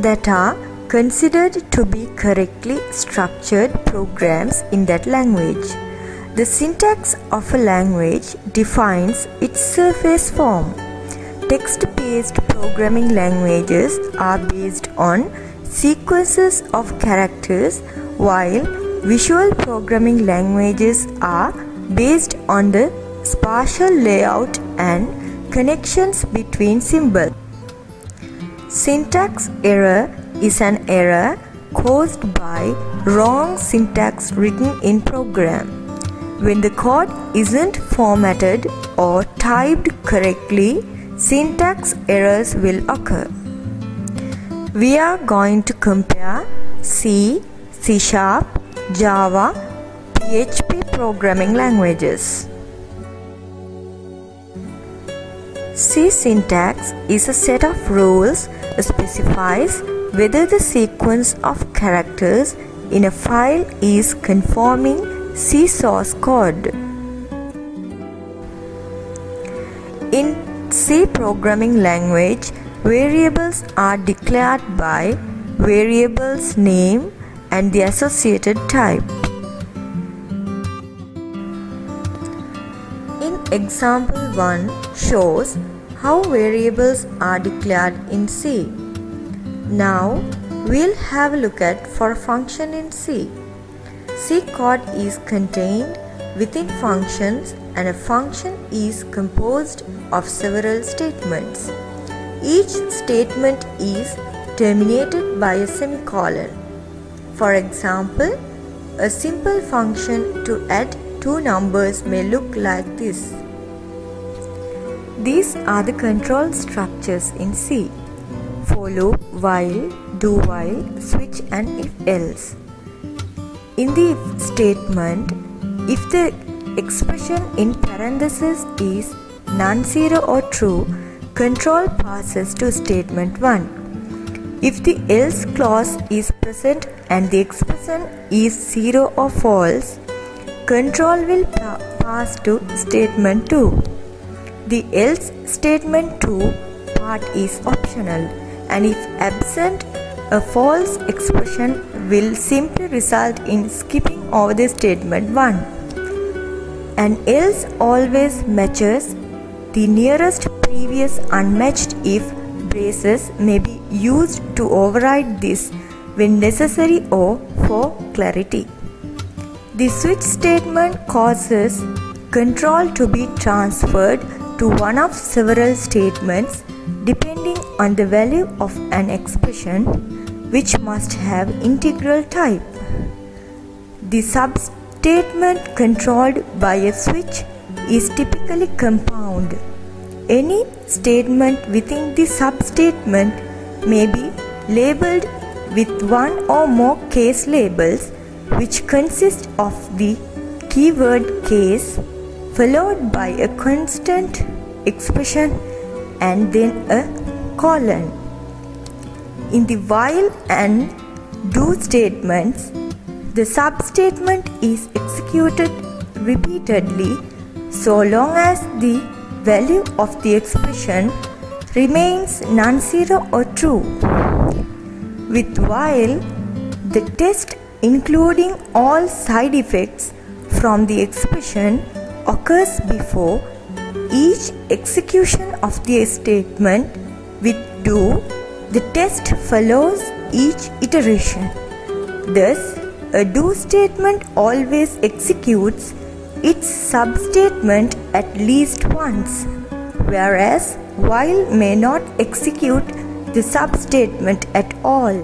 that are considered to be correctly structured programs in that language. The syntax of a language defines its surface form. Text-based programming languages are based on sequences of characters, while visual programming languages are based on the spatial layout and connections between symbols. Syntax error is an error caused by wrong syntax written in program. When the code isn't formatted or typed correctly, syntax errors will occur. We are going to compare C, C#, Java, PHP programming languages. C syntax is a set of rules that specifies whether the sequence of characters in a file is conforming C source code. In C programming language, variables are declared by variable's name and the associated type. In example 1 shows how variables are declared in C. Now we'll have a look at for a function in C. C code is contained within functions, and a function is composed of several statements. Each statement is terminated by a semicolon. For example, a simple function to add two numbers may look like this. These are the control structures in C: for loop, while, do while, switch and if else. In the if statement, if the expression in parentheses is non-zero or true, control passes to statement 1. If the else clause is present and the expression is 0 or false, control will pass to statement 2. The else statement 2 part is optional, and if absent, a false expression will simply result in skipping over the statement 1. An else always matches the nearest previous unmatched if braces may be used to override this when necessary or for clarity. The switch statement causes control to be transferred to one of several statements depending on the value of an expression, which must have integral type. The substatement controlled by a switch is typically compound. Any statement within the substatement may be labeled with one or more case labels, which consist of the keyword case followed by a constant expression and then a colon. In the while and do statements, the substatement is executed repeatedly so long as the value of the expression remains non-zero or true. With while, the test including all side effects from the expression occurs before each execution of the statement. With do, the test follows each iteration. Thus, a do statement always executes its substatement at least once, whereas while may not execute the substatement at all.